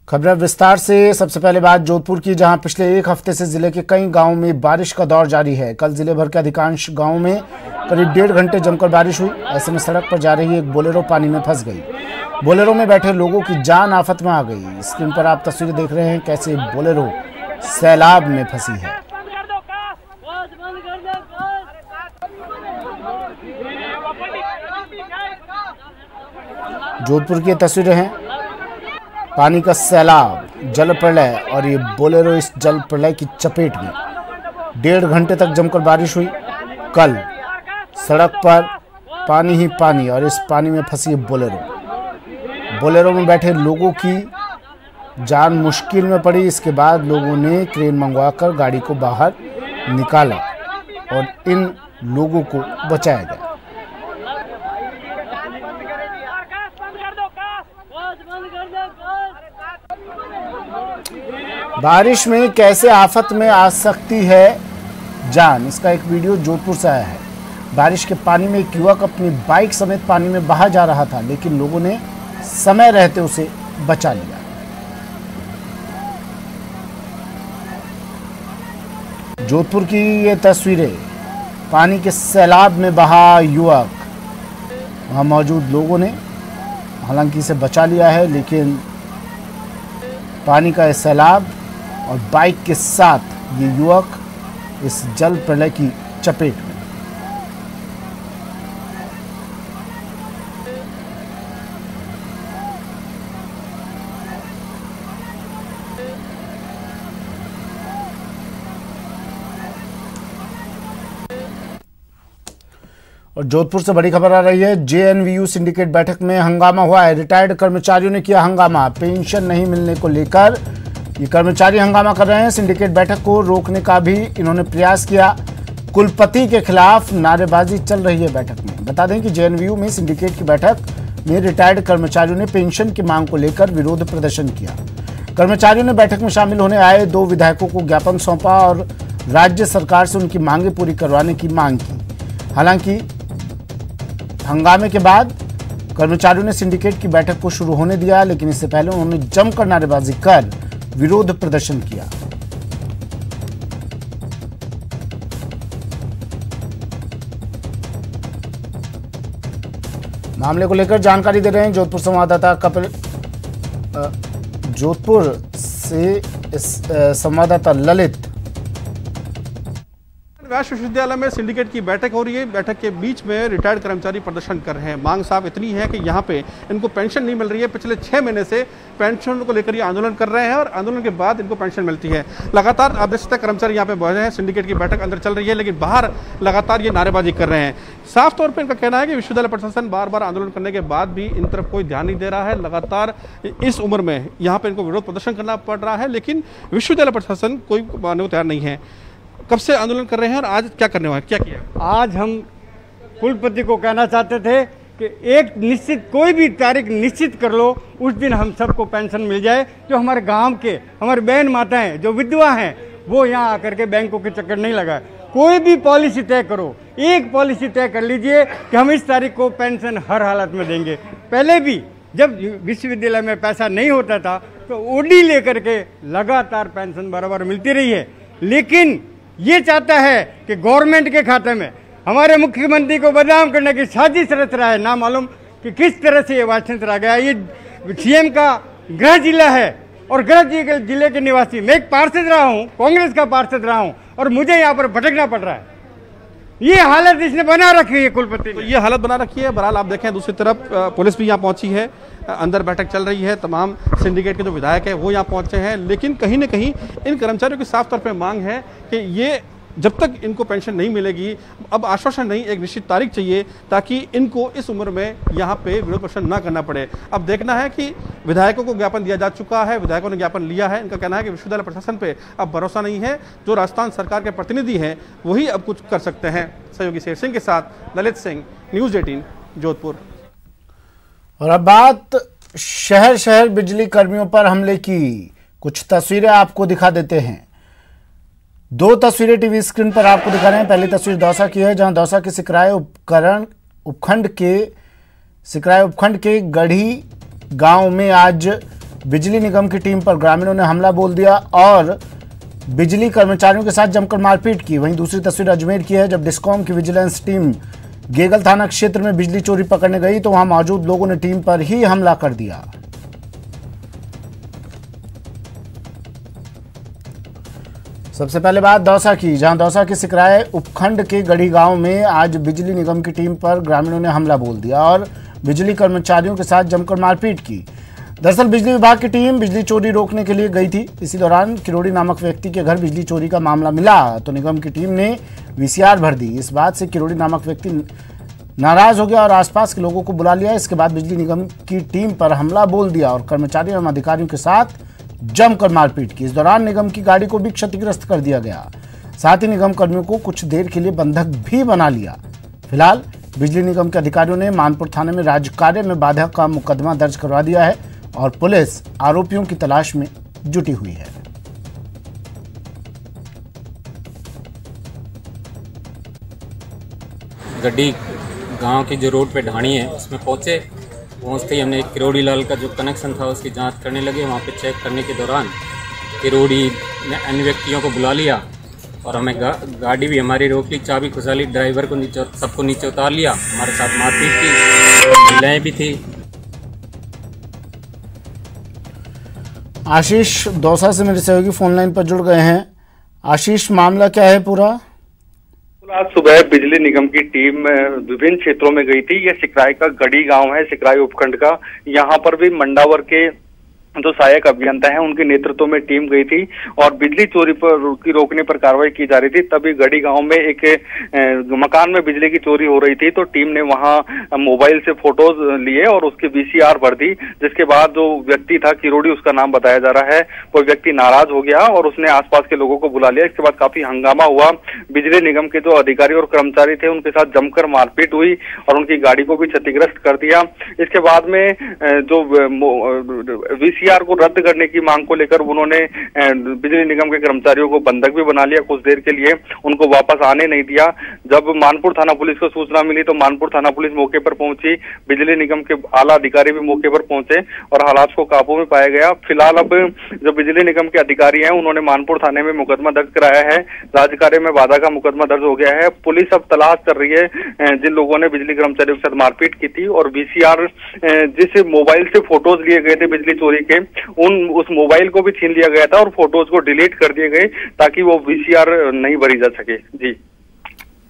खबरें विस्तार से। सबसे पहले बात जोधपुर की, जहां पिछले एक हफ्ते से जिले के कई गांवों में बारिश का दौर जारी है। कल जिले भर के अधिकांश गांवों में करीब 1.5 घंटे जमकर बारिश हुई। ऐसे में सड़क पर जा रही एक बोलेरो पानी में फंस गई। बोलेरो में बैठे लोगों की जान आफत में आ गई। स्क्रीन पर आप तस्वीरें देख रहे हैं कैसे बोलेरो सैलाब में फंसी है। जोधपुर की तस्वीरें हैं, पानी का सैलाब, जल प्रलय और ये बोलेरो इस जल प्रलय की चपेट में। 1.5 घंटे तक जमकर बारिश हुई। कल सड़क पर पानी ही पानी और इस पानी में फंसी बोलेरो में बैठे लोगों की जान मुश्किल में पड़ी। इसके बाद लोगों ने क्रेन मंगवाकर गाड़ी को बाहर निकाला और इन लोगों को बचाया गया। बारिश में कैसे आफत में आ सकती है जान, इसका एक वीडियो जोधपुर से आया है। बारिश के पानी में एक युवक अपनी बाइक समेत पानी में बहा जा रहा था, लेकिन लोगों ने समय रहते उसे बचा लिया। जोधपुर की ये तस्वीरें, पानी के सैलाब में बहा युवक, वहां मौजूद लोगों ने हालांकि इसे बचा लिया है, लेकिन पानी का सैलाब और बाइक के साथ ये युवक इस जल प्रलय की चपेट में। और जोधपुर से बड़ी खबर आ रही है। जेएनवीयू सिंडिकेट बैठक में हंगामा हुआ है। रिटायर्ड कर्मचारियों ने किया हंगामा। पेंशन नहीं मिलने को लेकर ये कर्मचारी हंगामा कर रहे हैं। सिंडिकेट बैठक को रोकने का भी इन्होंने प्रयास किया। कुलपति के खिलाफ नारेबाजी चल रही है बैठक में। बता दें कि जेएनवीयू में सिंडिकेट की बैठक में रिटायर्ड कर्मचारियों ने पेंशन की मांग को लेकर विरोध प्रदर्शन किया। कर्मचारियों ने बैठक में शामिल होने आए 2 विधायकों को ज्ञापन सौंपा और राज्य सरकार से उनकी मांगे पूरी करवाने की मांग की। हालांकि हंगामे के बाद कर्मचारियों ने सिंडिकेट की बैठक को शुरू होने दिया, लेकिन इससे पहले उन्होंने जमकर नारेबाजी कर विरोध प्रदर्शन किया। मामले को लेकर जानकारी दे रहे हैं जोधपुर संवाददाता कपिल। जोधपुर से संवाददाता ललित। व्यास विश्वविद्यालय में सिंडिकेट की बैठक हो रही है। बैठक के बीच में रिटायर्ड कर्मचारी प्रदर्शन कर रहे हैं। मांग साफ इतनी है कि यहाँ पे इनको पेंशन नहीं मिल रही है। पिछले 6 महीने से पेंशन को लेकर ये आंदोलन कर रहे हैं और आंदोलन के बाद इनको पेंशन मिलती है। लगातार आप देख सकते हैं कर्मचारी यहाँ पे बैठे हैं। सिंडिकेट की बैठक अंदर चल रही है, लेकिन बाहर लगातार ये नारेबाजी कर रहे हैं। साफ तौर पर इनका कहना है कि विश्वविद्यालय प्रशासन बार बार आंदोलन करने के बाद भी इन तरफ कोई ध्यान नहीं दे रहा है। लगातार इस उम्र में यहाँ पे इनको विरोध प्रदर्शन करना पड़ रहा है, लेकिन विश्वविद्यालय प्रशासन कोई मानने को तैयार नहीं है। कब से आंदोलन कर रहे हैं और आज क्या करने वाले, क्या किया? आज हम कुलपति को कहना चाहते थे कि एक निश्चित कोई भी तारीख निश्चित कर लो, उस दिन हम सबको पेंशन मिल जाए। जो हमारे गांव के हमारे बहन माताएं जो विधवा हैं वो यहाँ आकर के बैंकों के चक्कर नहीं लगाए। कोई भी पॉलिसी तय करो, एक पॉलिसी तय कर लीजिए कि हम इस तारीख को पेंशन हर हालत में देंगे। पहले भी जब विश्वविद्यालय में पैसा नहीं होता था तो ओडी लेकर के लगातार पेंशन बराबर मिलती रही है, लेकिन ये चाहता है कि गवर्नमेंट के खाते में हमारे मुख्यमंत्री को बदनाम करने की साजिश रच रहा है। ना मालूम कि किस तरह से ये वास्तव आ गया। ये सीएम का गृह जिला है और गृह जिले के निवासी, मैं एक पार्षद रहा हूँ, कांग्रेस का पार्षद रहा हूँ और मुझे यहाँ पर भटकना पड़ रहा है। ये हालत इसने बना रखी है कुलपति तो ये हालत बना रखी है। बहरहाल आप देखें दूसरी तरफ पुलिस भी यहाँ पहुंची है, अंदर बैठक चल रही है। तमाम सिंडिकेट के जो विधायक है वो यहाँ पहुंचे हैं, लेकिन कहीं ना कहीं इन कर्मचारियों की साफ तौर पे मांग है कि ये जब तक इनको पेंशन नहीं मिलेगी, अब आश्वासन नहीं, एक निश्चित तारीख चाहिए ताकि इनको इस उम्र में यहाँ पे विरोध प्रदर्शन ना करना पड़े। अब देखना है कि विधायकों को ज्ञापन दिया जा चुका है, विधायकों ने ज्ञापन लिया है। इनका कहना है कि विश्वविद्यालय प्रशासन पे अब भरोसा नहीं है। जो राजस्थान सरकार के प्रतिनिधि हैं वही अब कुछ कर सकते हैं। सहयोगी शेर सिंह के साथ ललित सिंह, न्यूज़ 18 जोधपुर। और अब बात शहर शहर बिजली कर्मियों पर हमले की। कुछ तस्वीरें आपको दिखा देते हैं। 2 तस्वीरें टीवी स्क्रीन पर आपको दिखा रहे हैं। पहली तस्वीर दौसा की है, जहां दौसा के सिकराय उपखंड के गढ़ी गांव में आज बिजली निगम की टीम पर ग्रामीणों ने हमला बोल दिया और बिजली कर्मचारियों के साथ जमकर मारपीट की। वहीं दूसरी तस्वीर अजमेर की है, जब डिस्कॉम की विजिलेंस टीम गेगल थाना क्षेत्र में बिजली चोरी पकड़ने गई तो वहां मौजूद लोगों ने टीम पर ही हमला कर दिया। सबसे पहले बात दौसा की, जहां दौसा के सिकराय उपखंड के गढ़ी गांव में आज बिजली निगम की टीम पर ग्रामीणों ने हमला बोल दिया और बिजली कर्मचारियों के साथ जमकर मारपीट की। दरअसल बिजली विभाग की टीम बिजली चोरी रोकने के लिए गई थी। इसी दौरान किरोड़ी नामक व्यक्ति के घर बिजली चोरी का मामला मिला तो निगम की टीम ने वीसीआर भर दी। इस बात से किरोड़ी नामक व्यक्ति नाराज हो गया और आसपास के लोगों को बुला लिया। इसके बाद बिजली निगम की टीम पर हमला बोल दिया और कर्मचारियों एवं अधिकारियों के साथ जमकर मारपीट की। इस दौरान निगम की गाड़ी को भी क्षतिग्रस्त कर दिया गया। साथ ही निगम कर्मियों को कुछ देर के लिए बंधक भी बना लिया। फिलहाल बिजली निगम के अधिकारियों ने मानपुर थाने में राजकार्य में बाधा का मुकदमा दर्ज करवा दिया है और पुलिस आरोपियों की तलाश में जुटी हुई है। गड्डी गांव की जो रोड पे ढाणी है उसमें पहुंचते ही हमने किरोड़ी लाल का जो कनेक्शन था उसकी जांच करने लगे। वहां पे चेक करने के दौरान किरोड़ी ने अन्य व्यक्तियों को बुला लिया और हमें गाड़ी भी हमारी रोक ली, चाबी खुसाली, ड्राइवर को सबको नीचे उतार लिया। हमारे साथ मारपीट की, महिलाएं भी थी। आशीष दौसा से मेरे सहयोगी फोन लाइन पर जुड़ गए हैं। आशीष, मामला क्या है पूरा? आज सुबह बिजली निगम की टीम विभिन्न क्षेत्रों में गई थी। यह सिकराय का गढ़ी गांव है, सिकराय उपखंड का। यहाँ पर भी मंडावर के जो सहायक अभियंता हैं उनके नेतृत्व में टीम गई थी और बिजली चोरी पर रोकने पर कार्रवाई की जा रही थी। तभी गढ़ी गांव में एक मकान में बिजली की चोरी हो रही थी तो टीम ने वहां मोबाइल से फोटोज लिए और उसकी वीसीआर भर दी। जिसके बाद जो व्यक्ति था, किरोड़ी उसका नाम बताया जा रहा है, वो व्यक्ति नाराज हो गया और उसने आसपास के लोगों को बुला लिया। इसके बाद काफी हंगामा हुआ। बिजली निगम के जो अधिकारी और कर्मचारी थे उनके साथ जमकर मारपीट हुई और उनकी गाड़ी को भी क्षतिग्रस्त कर दिया। इसके बाद में जो वीसीआर को रद्द करने की मांग को लेकर उन्होंने बिजली निगम के कर्मचारियों को बंधक भी बना लिया। कुछ देर के लिए उनको वापस आने नहीं दिया। जब मानपुर थाना पुलिस को सूचना मिली तो मानपुर थाना पुलिस मौके पर पहुंची। बिजली निगम के आला अधिकारी भी मौके पर पहुंचे और हालात को काबू में पाया गया। फिलहाल अब जो बिजली निगम के अधिकारी हैं उन्होंने मानपुर थाने में मुकदमा दर्ज कराया है। राजकार्य में बाधा का मुकदमा दर्ज हो गया है। पुलिस अब तलाश कर रही है जिन लोगों ने बिजली कर्मचारियों के साथ मारपीट की थी और वीसीआर जिस मोबाइल से फोटोज लिए गए थे बिजली चोरी के, उस मोबाइल को भी छीन लिया गया था और फोटोज को डिलीट कर दिए गए ताकि वो वीसीआर नहीं भरी जा सके। जी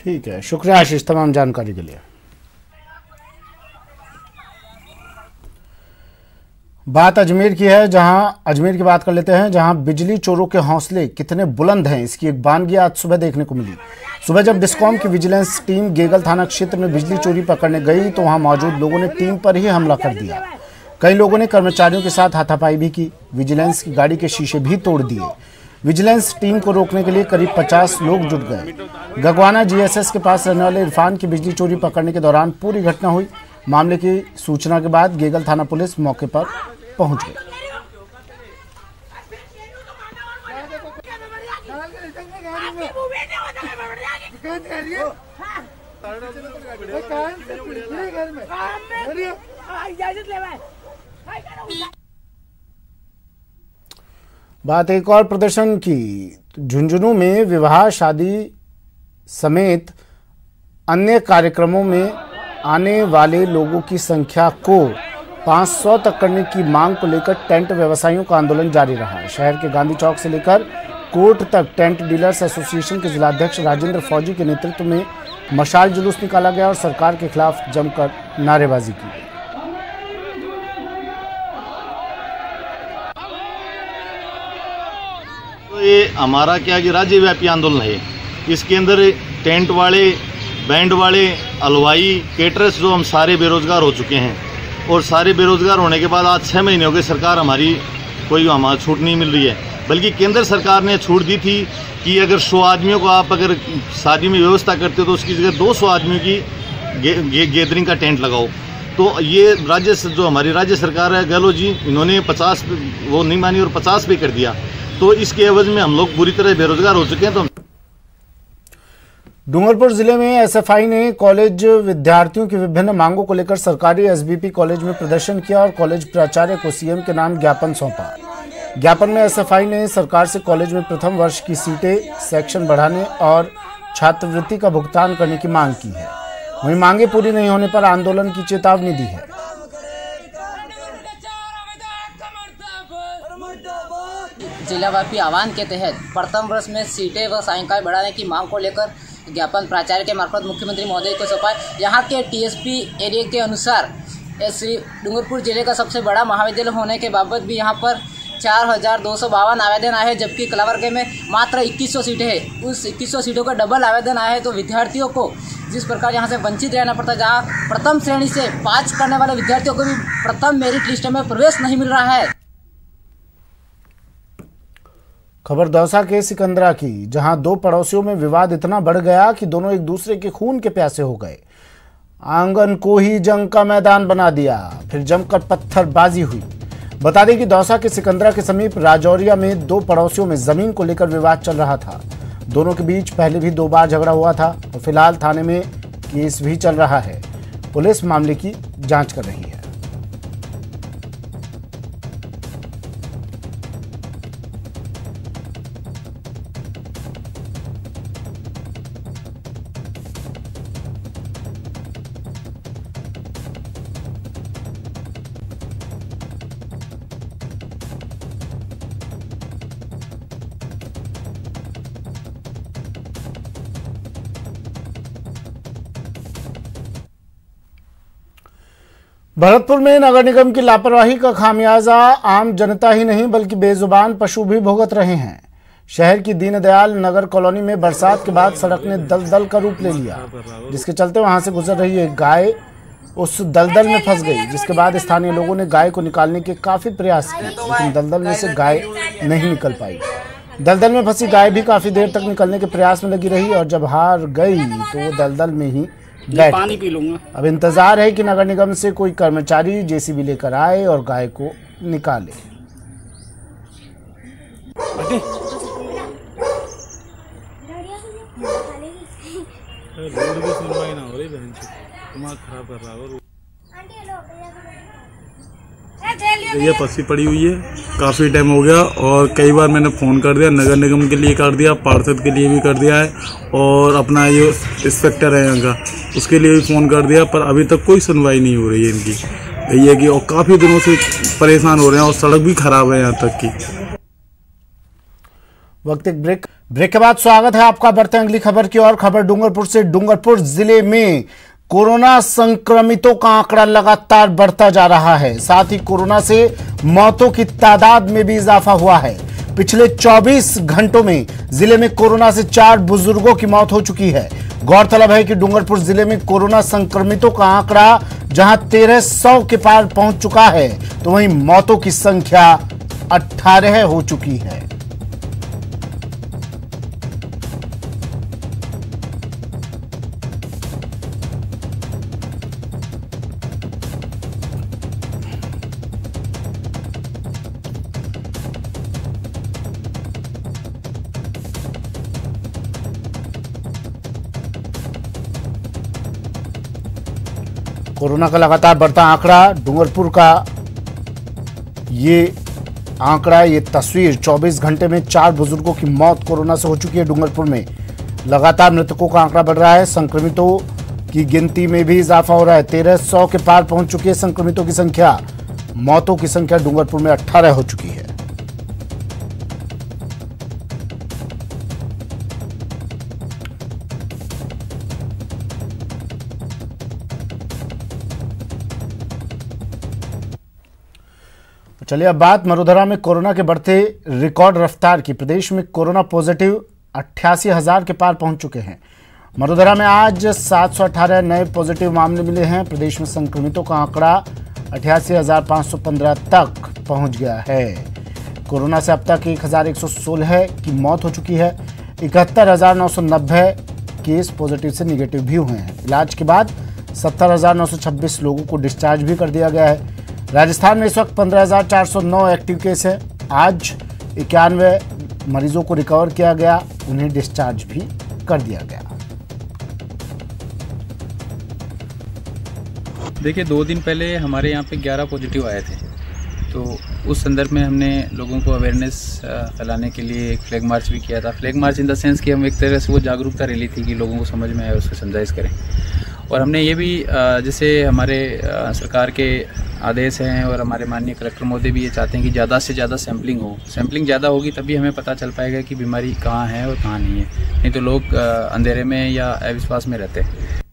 ठीक है, शुक्रिया आशीष तमाम जानकारी के लिए। बात अजमेर की है, जहां अजमेर की बात कर लेते हैं, जहां बिजली चोरों के हौसले कितने बुलंद हैं इसकी एक बानगी आज सुबह देखने को मिली। सुबह जब डिस्कॉम की विजिलेंस टीम गेगल थाना क्षेत्र में बिजली चोरी पकड़ने गई तो वहां मौजूद लोगों ने टीम पर ही हमला कर दिया। कई लोगों ने कर्मचारियों के साथ हाथापाई भी की। विजिलेंस की गाड़ी के शीशे भी तोड़ दिए। विजिलेंस टीम को रोकने के लिए करीब 50 लोग जुट गए। गगवाना जीएसएस के पास रहने वाले इरफान की बिजली चोरी पकड़ने के दौरान पूरी घटना हुई। मामले की सूचना के बाद गेगल थाना पुलिस मौके पर पहुंच गई। बात एक और प्रदर्शन की। झुंझुनू में विवाह, शादी समेत अन्य कार्यक्रमों में आने वाले लोगों की संख्या को 500 तक करने की मांग को लेकर टेंट व्यवसायियों का आंदोलन जारी रहा। शहर के गांधी चौक से लेकर कोर्ट तक टेंट डीलर्स एसोसिएशन के जिलाध्यक्ष राजेंद्र फौजी के नेतृत्व में मशाल जुलूस निकाला गया और सरकार के खिलाफ जमकर नारेबाजी की गई। तो ये हमारा क्या कि राज्यव्यापी आंदोलन है। इसके अंदर टेंट वाले, बैंड वाले, हलवाई, केटरर्स जो हम सारे बेरोजगार हो चुके हैं और सारे बेरोजगार होने के बाद आज 6 महीने हो गए सरकार हमारी कोई हमारी छूट नहीं मिल रही है। बल्कि केंद्र सरकार ने छूट दी थी कि अगर 100 आदमियों को आप अगर शादी में व्यवस्था करते हो तो उसकी जगह 200 आदमियों की गैदरिंग का टेंट लगाओ। तो ये जो हमारी राज्य सरकार है गहलोत जी, इन्होंने 50 वो नहीं मानी और 50 पे कर दिया। तो इसके एवज में हम लोग बुरी तरह बेरोजगार हो चुके हैं। तो डूंगरपुर जिले में एसएफआई ने कॉलेज विद्यार्थियों की विभिन्न मांगों को लेकर सरकारी एसबीपी कॉलेज में प्रदर्शन किया और कॉलेज प्राचार्य को सीएम के नाम ज्ञापन सौंपा। ज्ञापन में एसएफआई ने सरकार से कॉलेज में प्रथम वर्ष की सीटें, सेक्शन बढ़ाने और छात्रवृत्ति का भुगतान करने की मांग की है। वहीं मांगे पूरी नहीं होने पर आंदोलन की चेतावनी दी है। जिलाव्यापी आह्वान के तहत प्रथम वर्ष में सीटें व सायंकाल बढ़ाने की मांग को लेकर ज्ञापन प्राचार्य के मार्फत मुख्यमंत्री महोदय को सौंपा। यहाँ के टीएसपी एरिया के अनुसार श्री डूंगरपुर जिले का सबसे बड़ा महाविद्यालय होने के बाबत भी यहाँ पर 4,252 आवेदन आए हैं, जबकि कला वर्ग में मात्र 2100 सीटें हैं। उस 2100 सीटों का डबल आवेदन आए हैं, तो विद्यार्थियों को जिस प्रकार यहाँ से वंचित रहना पड़ता है, जहाँ प्रथम श्रेणी से पास करने वाले विद्यार्थियों को भी प्रथम मेरिट लिस्ट में प्रवेश नहीं मिल रहा है। खबर दौसा के सिकंदरा की, जहां दो पड़ोसियों में विवाद इतना बढ़ गया कि दोनों एक दूसरे के खून के प्यासे हो गए। आंगन को ही जंग का मैदान बना दिया, फिर जमकर पत्थरबाजी हुई। बता दें कि दौसा के सिकंदरा के समीप राजौरिया में दो पड़ोसियों में जमीन को लेकर विवाद चल रहा था। दोनों के बीच पहले भी 2 बार झगड़ा हुआ था और फिलहाल थाने में केस भी चल रहा है। पुलिस मामले की जांच कर रही है। भरतपुर में नगर निगम की लापरवाही का खामियाजा आम जनता ही नहीं बल्कि बेजुबान पशु भी भुगत रहे हैं। शहर की दीनदयाल नगर कॉलोनी में बरसात के बाद सड़क ने दलदल का रूप ले लिया, जिसके चलते वहां से गुजर रही एक गाय उस दलदल में फंस गई, जिसके बाद स्थानीय लोगों ने गाय को निकालने के काफी प्रयास किए, लेकिन दलदल में से गाय नहीं निकल पाई। दलदल में फंसी गाय भी काफी देर तक निकलने के प्रयास में लगी रही और जब हार गई तो वो दलदल में ही पानी पी लूंगा। अब इंतजार है कि नगर निगम से कोई कर्मचारी जेसीबी लेकर आए और गाय को निकाले। रोड की सुनवाई ना हो रही, बहन दिमाग खराब कर रहा है। ये फंसी पड़ी हुई है, काफ़ी टाइम हो गया और कई बार मैंने फ़ोन कर दिया, नगर निगम के लिए कर दिया, पार्षद के लिए भी कर दिया है और अपना ये इंस्पेक्टर है यहाँ का, उसके लिए भी फ़ोन कर दिया, पर अभी तक कोई सुनवाई नहीं हो रही है इनकी। ये कि और काफ़ी दिनों से परेशान हो रहे हैं और सड़क भी खराब है यहाँ तक की। वक्त एक ब्रेक के बाद स्वागत है आपका। बढ़ते हैं अगली खबर की और। खबर डूंगरपुर से। डूंगरपुर जिले में कोरोना संक्रमितों का आंकड़ा लगातार बढ़ता जा रहा है, साथ ही कोरोना से मौतों की तादाद में भी इजाफा हुआ है। पिछले 24 घंटों में जिले में कोरोना से 4 बुजुर्गों की मौत हो चुकी है। गौरतलब है कि डूंगरपुर जिले में कोरोना संक्रमितों का आंकड़ा जहां 1300 के पार पहुंच चुका है, तो वहीं मौतों की संख्या 18 हो चुकी है। कोरोना का लगातार बढ़ता आंकड़ा, डूंगरपुर का ये आंकड़ा, ये तस्वीर 24 घंटे में 4 बुजुर्गों की मौत कोरोना से हो चुकी है। डूंगरपुर में लगातार मृतकों का आंकड़ा बढ़ रहा है। संक्रमितों की गिनती में भी इजाफा हो रहा है। 1300 के पार पहुंच चुकी है संक्रमितों की संख्या। मौतों की संख्या डूंगरपुर में 18 हो चुकी है। चलिए अब बात मरुधरा में कोरोना के बढ़ते रिकॉर्ड रफ्तार की। प्रदेश में कोरोना पॉजिटिव 88,000 के पार पहुंच चुके हैं। मरुधरा में आज 718 नए पॉजिटिव मामले मिले हैं। प्रदेश में संक्रमितों का आंकड़ा 88,515 तक पहुंच गया है। कोरोना से अब तक 1,116 की मौत हो चुकी है। 71,990 केस पॉजिटिव से निगेटिव भी हुए हैं। इलाज के बाद 70,926 लोगों को डिस्चार्ज भी कर दिया गया है। राजस्थान में इस वक्त 15,409 एक्टिव केस है। आज 91 मरीजों को रिकवर किया गया, उन्हें डिस्चार्ज भी कर दिया गया। देखिए 2 दिन पहले हमारे यहाँ पे 11 पॉजिटिव आए थे, तो उस संदर्भ में हमने लोगों को अवेयरनेस फैलाने के लिए एक फ्लैग मार्च भी किया था। Flag march in the sense कि हम एक तरह से वो जागरूकता रैली थी कि लोगों को समझ में आए, उसको समझाइश करें। और हमने ये भी जैसे हमारे सरकार के आदेश हैं और हमारे माननीय कलेक्टर महोदय भी ये चाहते हैं कि ज़्यादा से ज़्यादा सैम्पलिंग हो। सैम्पलिंग ज़्यादा होगी तभी हमें पता चल पाएगा कि बीमारी कहाँ है और कहाँ नहीं है, नहीं तो लोग अंधेरे में या अविश्वास में रहते हैं।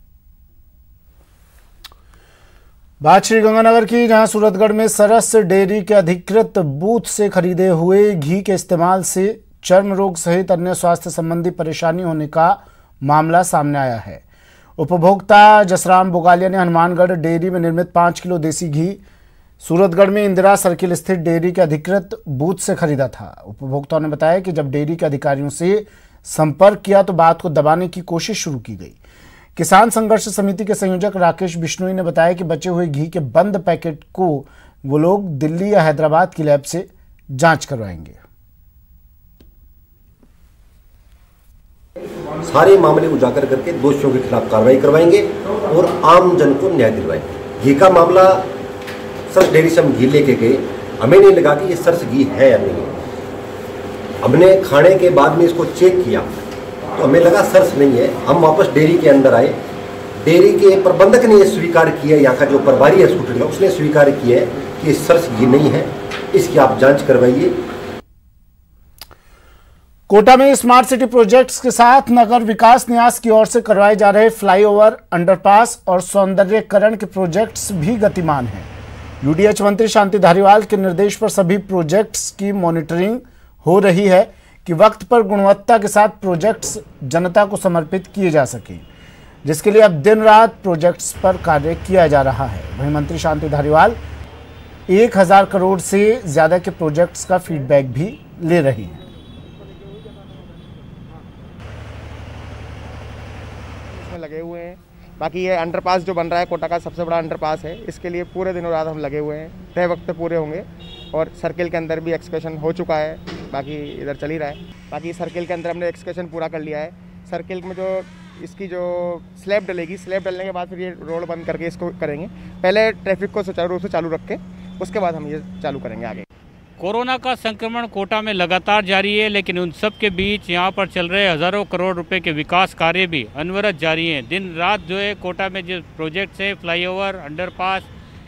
बात श्रीगंगानगर की, जहां सूरतगढ़ में सरस डेयरी के अधिकृत बूथ से खरीदे हुए घी के इस्तेमाल से चर्म रोग सहित अन्य स्वास्थ्य संबंधी परेशानी होने का मामला सामने आया है। उपभोक्ता जसराम बोगालिया ने हनुमानगढ़ डेयरी में निर्मित 5 किलो देसी घी सूरतगढ़ में इंदिरा सर्किल स्थित डेयरी के अधिकृत बूथ से खरीदा था। उपभोक्ताओं ने बताया कि जब डेयरी के अधिकारियों से संपर्क किया तो बात को दबाने की कोशिश शुरू की गई। किसान संघर्ष समिति के संयोजक राकेश बिश्नोई ने बताया कि बचे हुए घी के बंद पैकेट को वो लोग दिल्ली या हैदराबाद की लैब से जांच करवाएंगे। सारे मामले उजागर करके दोषियों के खिलाफ कार्रवाई करवाएंगे और आम जन को न्याय दिलवाएंगे। घी का मामला सरस डेयरी से हम घी लेके गए, हमें नहीं लगा कि ये सरस घी है या नहीं। हमने खाने के बाद में इसको चेक किया तो हमें लगा सरस नहीं है। हम वापस डेयरी के अंदर आए, डेयरी के प्रबंधक ने यह स्वीकार किया, यहाँ का जो प्रभारी है स्कूटर का उसने स्वीकार किया है कि ये सरस घी नहीं है, इसकी आप जांच करवाइए। कोटा में स्मार्ट सिटी प्रोजेक्ट्स के साथ नगर विकास न्यास की ओर से करवाए जा रहे फ्लाईओवर, अंडरपास और सौंदर्यीकरण के प्रोजेक्ट्स भी गतिमान हैं। यूडीएच मंत्री शांति धारीवाल के निर्देश पर सभी प्रोजेक्ट्स की मॉनिटरिंग हो रही है कि वक्त पर गुणवत्ता के साथ प्रोजेक्ट्स जनता को समर्पित किए जा सकें, जिसके लिए अब दिन रात प्रोजेक्ट्स पर कार्य किया जा रहा है। वहीं मंत्री शांति धारीवाल 1000 करोड़ से ज्यादा के प्रोजेक्ट्स का फीडबैक भी ले रही हैं। इसमें लगे हुए हैं। बाकी ये अंडरपास जो बन रहा है, कोटा का सबसे बड़ा अंडरपास है, इसके लिए पूरे दिनों रात हम लगे हुए हैं, तय वक्त पे पूरे होंगे। और सर्किल के अंदर भी एक्सकेशन हो चुका है, बाकी इधर चल ही रहा है। बाकी सर्किल के अंदर हमने एक्सकेशन पूरा कर लिया है। सर्किल में जो इसकी जो स्लैब डलेगी, स्लैब डलने के बाद फिर ये रोड बंद करके इसको करेंगे। पहले ट्रैफिक को सुचारू रूप से चालू रख के उसके बाद हम ये चालू करेंगे आगे। कोरोना का संक्रमण कोटा में लगातार जारी है, लेकिन उन सब के बीच यहाँ पर चल रहे हज़ारों करोड़ रुपए के विकास कार्य भी अनवरत जारी हैं। दिन रात जो है कोटा में जो प्रोजेक्ट्स हैं, फ्लाईओवर, अंडरपास,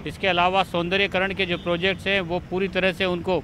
इसके अलावा सौंदर्यीकरण के जो प्रोजेक्ट्स हैं वो पूरी तरह से उनको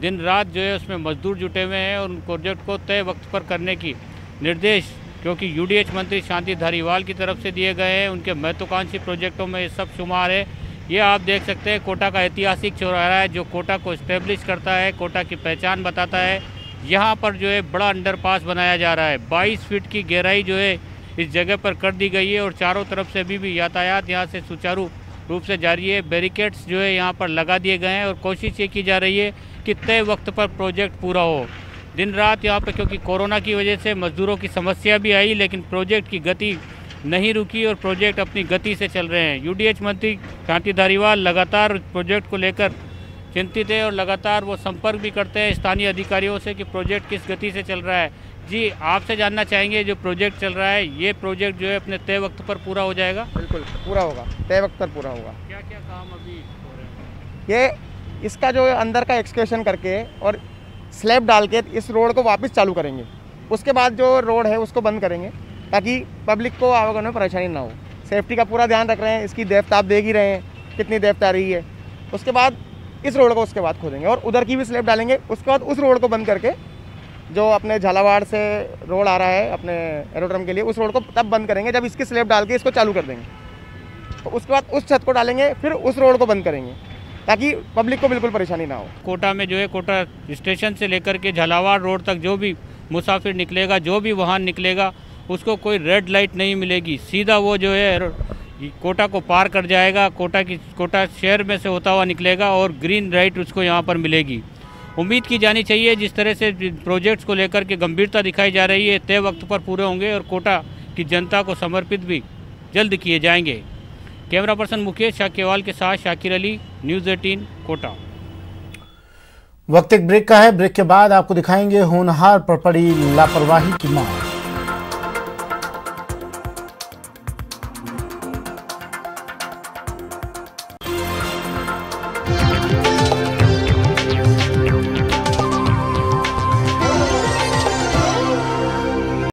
दिन रात जो है उसमें मजदूर जुटे हुए हैं और उन प्रोजेक्ट को तय वक्त पर करने की निर्देश क्योंकि यूडीएच मंत्री शांति धारीवाल की तरफ से दिए गए हैं। उनके महत्वाकांक्षी प्रोजेक्टों में ये सब शुमार है। ये आप देख सकते हैं कोटा का ऐतिहासिक चौराहा है जो कोटा को इस्टेब्लिश करता है, कोटा की पहचान बताता है। यहाँ पर जो है बड़ा अंडरपास बनाया जा रहा है। 22 फीट की गहराई जो है इस जगह पर कर दी गई है और चारों तरफ से अभी भी यातायात यहाँ से सुचारू रूप से जारी है। बैरिकेड्स जो है यहाँ पर लगा दिए गए हैं और कोशिश ये की जा रही है कि तय वक्त पर प्रोजेक्ट पूरा हो। दिन रात यहाँ पर क्योंकि कोरोना की वजह से मजदूरों की समस्या भी आई, लेकिन प्रोजेक्ट की गति नहीं रुकी और प्रोजेक्ट अपनी गति से चल रहे हैं। यूडीएच मंत्री शांति धारीवाल लगातार प्रोजेक्ट को लेकर चिंतित है और लगातार वो संपर्क भी करते हैं स्थानीय अधिकारियों से कि प्रोजेक्ट किस गति से चल रहा है। जी, आपसे जानना चाहेंगे जो प्रोजेक्ट चल रहा है, ये प्रोजेक्ट जो है अपने तय वक्त पर पूरा हो जाएगा? बिल्कुल पूरा होगा, तय वक्त पर पूरा होगा। क्या क्या काम अभी हो रहे हैं? ये इसका जो अंदर का एक्सकेशन करके और स्लैब डाल के इस रोड को वापस चालू करेंगे। उसके बाद जो रोड है उसको बंद करेंगे ताकि पब्लिक को आवागमन में परेशानी ना हो। सेफ्टी का पूरा ध्यान रख रहे हैं, इसकी डेप्थ आप देख ही रहे हैं कितनी डेप्थ आ रही है। उसके बाद इस रोड को उसके बाद खोदेंगे और उधर की भी स्लैब डालेंगे। उसके बाद उस रोड को बंद करके जो अपने झालावाड़ से रोड आ रहा है अपने एरोड्रम के लिए, उस रोड को तब बंद करेंगे जब इसकी स्लैब डाल के इसको चालू कर देंगे। तो उसके बाद उस छत को डालेंगे, फिर उस रोड को बंद करेंगे ताकि पब्लिक को बिल्कुल परेशानी ना हो। कोटा में जो है कोटा स्टेशन से लेकर के झालावाड़ रोड तक जो भी मुसाफिर निकलेगा, जो भी वाहन निकलेगा, उसको कोई रेड लाइट नहीं मिलेगी। सीधा वो जो है कोटा को पार कर जाएगा, कोटा शहर में से होता हुआ निकलेगा और ग्रीन लाइट उसको यहाँ पर मिलेगी। उम्मीद की जानी चाहिए जिस तरह से प्रोजेक्ट्स को लेकर के गंभीरता दिखाई जा रही है, तय वक्त पर पूरे होंगे और कोटा की जनता को समर्पित भी जल्द किए जाएंगे। कैमरा पर्सन मुकेश शाक्यवाल के साथ शाकिर अली, न्यूज़ 18 कोटा। वक्त एक ब्रेक का है। ब्रेक के बाद आपको दिखाएंगे होनहार पर पड़ी लापरवाही की मार।